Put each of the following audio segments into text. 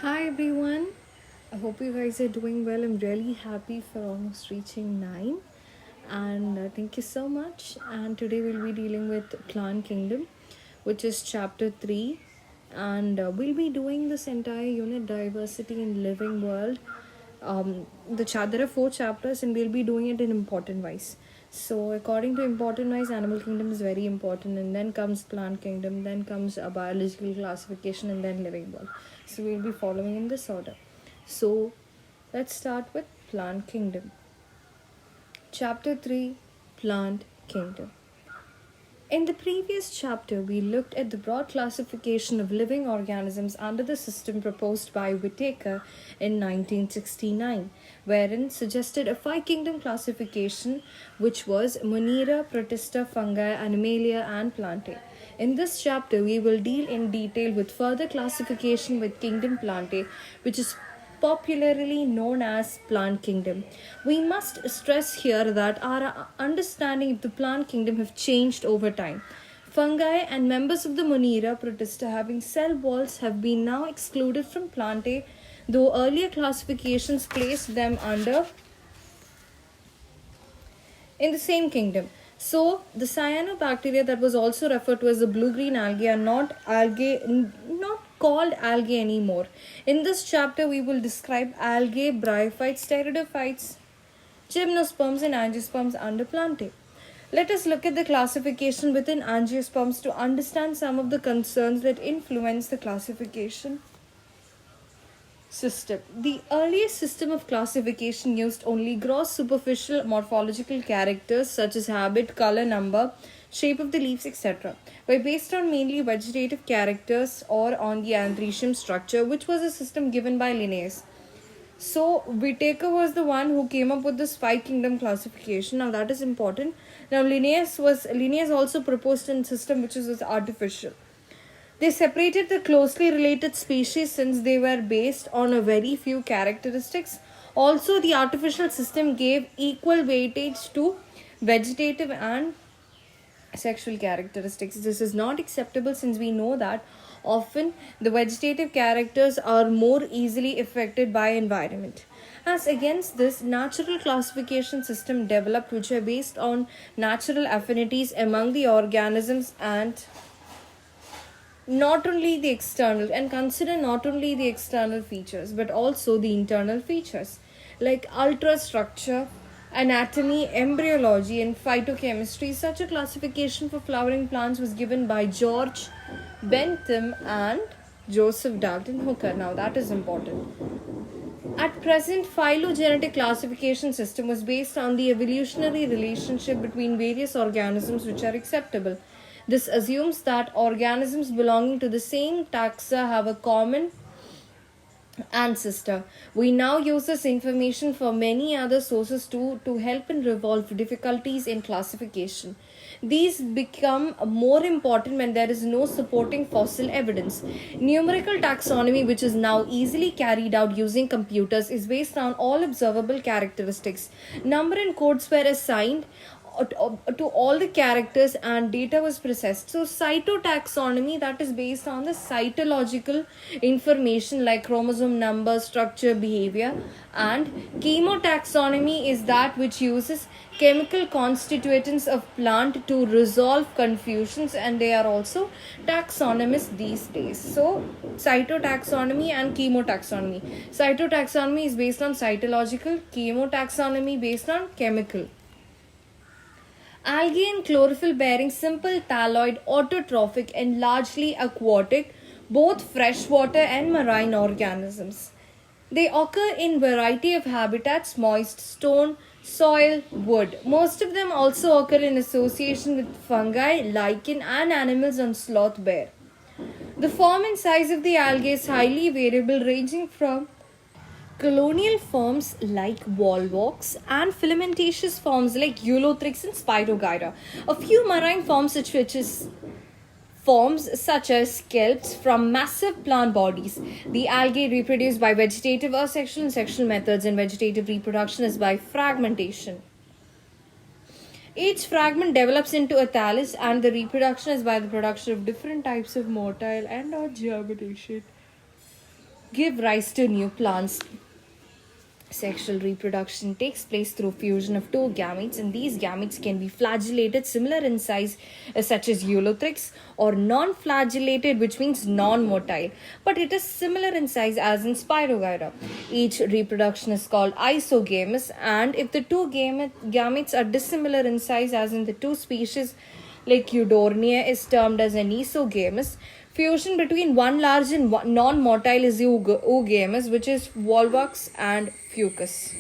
Hi everyone. I hope you guys are doing well. I'm really happy for almost reaching 9 and thank you so much. And today we'll be dealing with Plant Kingdom, which is chapter 3, and we'll be doing this entire unit, Diversity in Living World. There are 4 chapters and we'll be doing it in important wise. So according to important wise, animal kingdom is very important, and then comes plant kingdom, then comes a biological classification, and then living world. So we'll be following in this order. So let's start with plant kingdom. Chapter 3, Plant Kingdom. In the previous chapter, we looked at the broad classification of living organisms under the system proposed by Whitaker in 1969, wherein suggested a five-kingdom classification which was Monera, Protista, Fungi, Animalia, and Plantae. In this chapter, we will deal in detail with further classification with kingdom Plantae, which is popularly known as plant kingdom. We must stress here that our understanding of the plant kingdom have changed over time. Fungi and members of the Monera protista having cell walls have been now excluded from Plantae, though earlier classifications placed them under in the same kingdom. So the cyanobacteria that was also referred to as the blue-green algae are not called algae anymore. In this chapter, we will describe algae, bryophytes, pteridophytes, gymnosperms, and angiosperms under Plantae. Let us look at the classification within angiosperms to understand some of the concerns that influence the classification system. The earliest system of classification used only gross superficial morphological characters such as habit, color, number, shape of the leaves, etc. were based on mainly vegetative characters or on the anthresium structure, which was a system given by Linnaeus. So Whitaker was the one who came up with this five kingdom classification. Now that is important. Now Linnaeus also proposed a system which was artificial. They separated the closely related species since they were based on a very few characteristics. Also, the artificial system gave equal weightage to vegetative and sexual characteristics. This is not acceptable since we know that often the vegetative characters are more easily affected by environment. As against this, natural classification system developed which are based on natural affinities among the organisms and not only the external and consider not only the external features but also the internal features like ultrastructure, anatomy, embryology, and phytochemistry. Such a classification for flowering plants was given by George Bentham and Joseph Dalton Hooker. Now that is important. At present, phylogenetic classification system was based on the evolutionary relationship between various organisms which are acceptable. This assumes that organisms belonging to the same taxa have a common ancestor. We now use this information for many other sources to help in resolve difficulties in classification. These become more important when there is no supporting fossil evidence. Numerical taxonomy, which is now easily carried out using computers, is based on all observable characteristics. Number and codes were assigned to all the characters and data was processed. So cytotaxonomy, that is based on the cytological information like chromosome number, structure, behavior, and chemotaxonomy is that which uses chemical constituents of plant to resolve confusions, and they are also taxonomists these days. So cytotaxonomy and chemotaxonomy. Cytotaxonomy is based on cytological, chemotaxonomy based on chemical. Algae and chlorophyll bearing simple thalloid, autotrophic, and largely aquatic, both freshwater and marine organisms. They occur in variety of habitats: moist, stone, soil, wood. Most of them also occur in association with fungi, lichen, and animals on sloth bear. The form and size of the algae is highly variable, ranging from colonial forms like volvox and filamentous forms like Eulothrix and Spirogyra. A few marine forms such as scalps from massive plant bodies. The algae reproduce by vegetative or sexual and sexual methods, and vegetative reproduction is by fragmentation. Each fragment develops into a thallus, and the reproduction is by the production of different types of motile and or germination. give rise to new plants. Sexual reproduction takes place through fusion of two gametes, and these gametes can be flagellated, similar in size, such as Eulothrix, or non flagellated, which means non motile, but it is similar in size as in Spirogyra. Each reproduction is called isogamous, and if the two gametes are dissimilar in size, as in the two species like Eudornia, is termed as an isogamous. Fusion between one large and one non-motile is oogamous, which is Volvox and Fucus.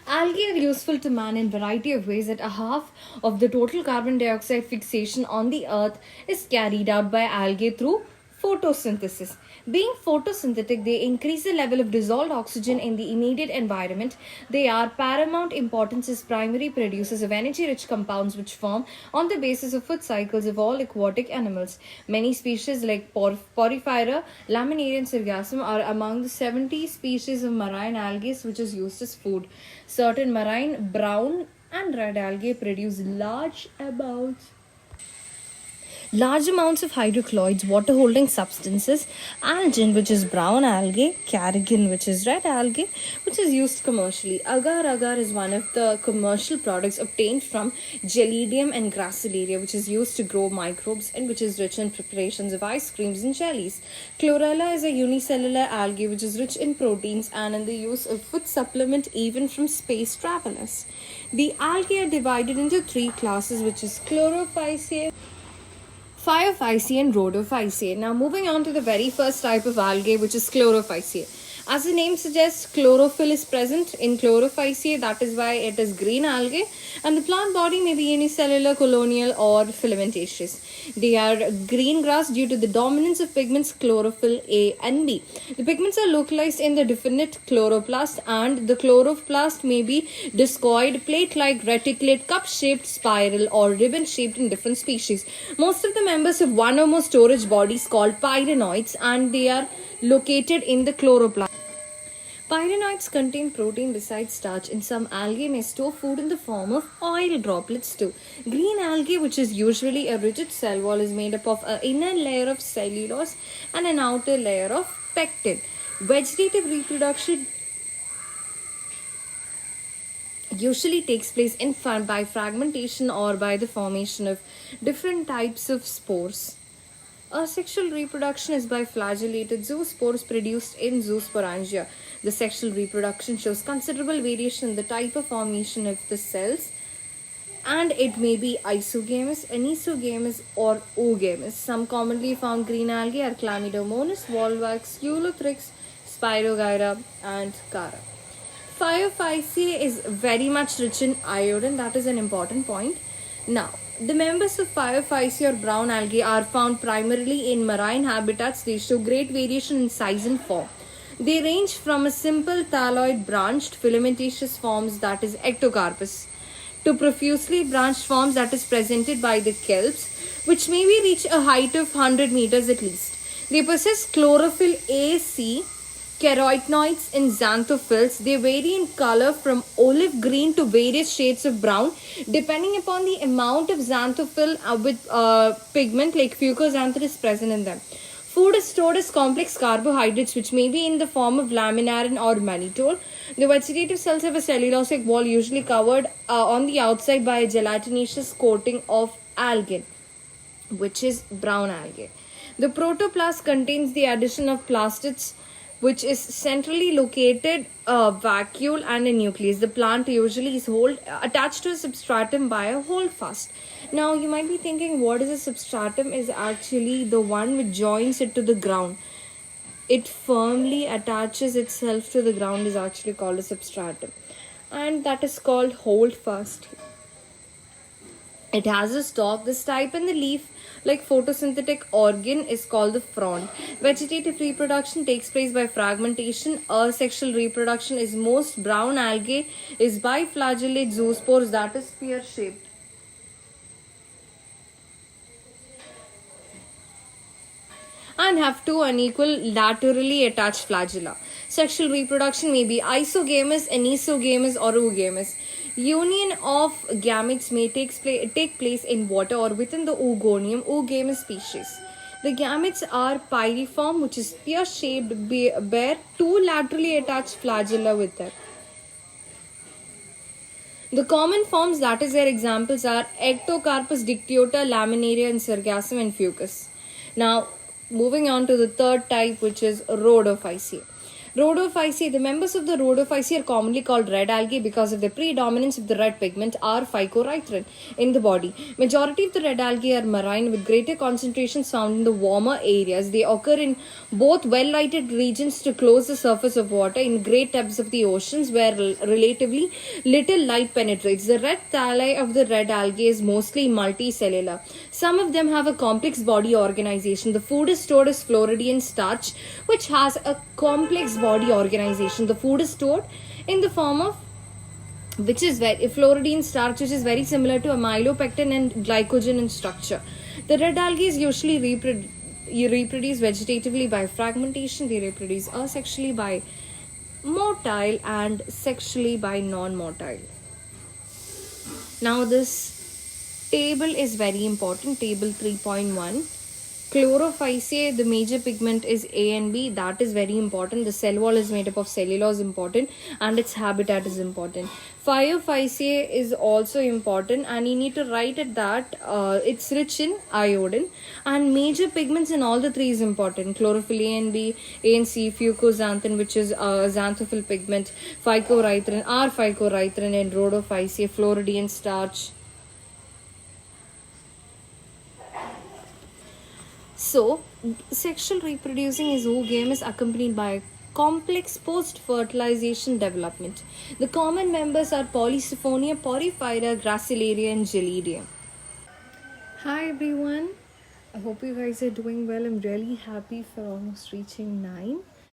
Algae are useful to man in variety of ways. That a half of the total carbon dioxide fixation on the earth is carried out by algae through photosynthesis. Being photosynthetic, they increase the level of dissolved oxygen in the immediate environment. They are paramount importance as primary producers of energy-rich compounds which form on the basis of food cycles of all aquatic animals. Many species like Porphyra, Laminarian sargassum are among the 70 species of marine algae which is used as food. Certain marine brown and red algae produce large amounts of hydrocolloids, water holding substances, algin, which is brown algae, carrageen, which is red algae, which is used commercially. Agar agar is one of the commercial products obtained from Gelidium and Gracilaria, which is used to grow microbes and which is rich in preparations of ice creams and jellies. Chlorella is a unicellular algae which is rich in proteins and in the use of food supplement even from space travelers. The algae are divided into three classes, which is Chlorophyceae, Phaeophyceae and Rhodophyceae. Now moving on to the very first type of algae, which is Chlorophyceae. As the name suggests, chlorophyll is present in Chlorophyceae, that is why it is green algae, and the plant body may be unicellular, colonial or filamentaceous. They are green grass due to the dominance of pigments chlorophyll A and B. The pigments are localized in the definite chloroplast, and the chloroplast may be discoid, plate-like, reticulate, cup-shaped, spiral or ribbon-shaped in different species. Most of the members have one or more storage bodies called pyrenoids, and they are located in the chloroplast. Pyrenoids contain protein besides starch, and some algae may store food in the form of oil droplets too. Green algae, which is usually a rigid cell wall, is made up of an inner layer of cellulose and an outer layer of pectin. Vegetative reproduction usually takes place by fragmentation or by the formation of different types of spores. Asexual reproduction is by flagellated zoospores produced in zoosporangia. The sexual reproduction shows considerable variation in the type of formation of the cells, and it may be isogamous, anisogamous, or oogamous. Some commonly found green algae are Chlamydomonas, Volvox, Eulothrix, Spirogyra, and Cara. Phaeophyceae is very much rich in iodine. That is an important point. Now, the members of Phaeophyceae or brown algae are found primarily in marine habitats. They show great variation in size and form. They range from a simple thalloid branched filamentaceous forms, that is ectocarpus, to profusely branched forms, that is presented by the kelps, which may reach a height of 100 meters at least. They possess chlorophyll A, C, carotenoids and xanthophylls. They vary in color from olive green to various shades of brown depending upon the amount of xanthophyll with pigment like fucoxanthin is present in them. Food is stored as complex carbohydrates, which may be in the form of laminarin or mannitol. The vegetative cells have a cellulosic wall usually covered on the outside by a gelatinous coating of algin, which is brown algae. The protoplast contains the addition of plastids, which is centrally located vacuole and a nucleus. The plant usually is attached to a substratum by a holdfast. Now you might be thinking, what is a substratum? Is actually the one which joins it to the ground. It firmly attaches itself to the ground is actually called a substratum, and that is called holdfast. It has a stalk. The stipe and the leaf, like photosynthetic organ, is called the frond. Vegetative reproduction takes place by fragmentation. Asexual reproduction is most brown algae is by flagellate zoospores, that is spear-shaped. And have two unequal laterally attached flagella. Sexual reproduction may be isogamous, anisogamous, or oogamous. Union of gametes may take place in water or within the oogonium, oogamous species. The gametes are pyriform, which is pear-shaped, bear two laterally attached flagella with them. The common forms, that is their examples, are Ectocarpus dictyota, Laminaria, and Sargassum and Fucus. Now, moving on to the third type, which is Rhodophyceae. Rhodophyceae, the members of the Rhodophyceae are commonly called red algae because of the predominance of the red pigment or phycoerythrin in the body. Majority of the red algae are marine with greater concentrations found in the warmer areas. They occur in both well-lighted regions to close the surface of water in great depths of the oceans where relatively little light penetrates. The red thalli of the red algae is mostly multicellular. Some of them have a complex body organization. The food is stored as Floridian starch, which has a complex body organization. The food is stored in the form of Floridian starch, which is very similar to amylopectin and glycogen in structure. The red algae is usually reproduce vegetatively by fragmentation. They reproduce asexually by motile and sexually by non-motile. Now this table is very important. Table 3.1. Chlorophyceae, the major pigment is A and B. That is very important. The cell wall is made up of cellulose, important, and its habitat is important. Phaeophyceae is also important, and you need to write it that it's rich in iodine. And major pigments in all the three is important. Chlorophyll A and B, A and C, fucoxanthin, which is xanthophyll pigment, phycoerythrin, and Rhodophyceae, Floridian starch. So, sexual reproducing is oogame is accompanied by complex post-fertilization development. The common members are Polysiphonia, Porphyra, Gracilaria, and Gelidia. Hi everyone. I hope you guys are doing well. I'm really happy for almost reaching 9.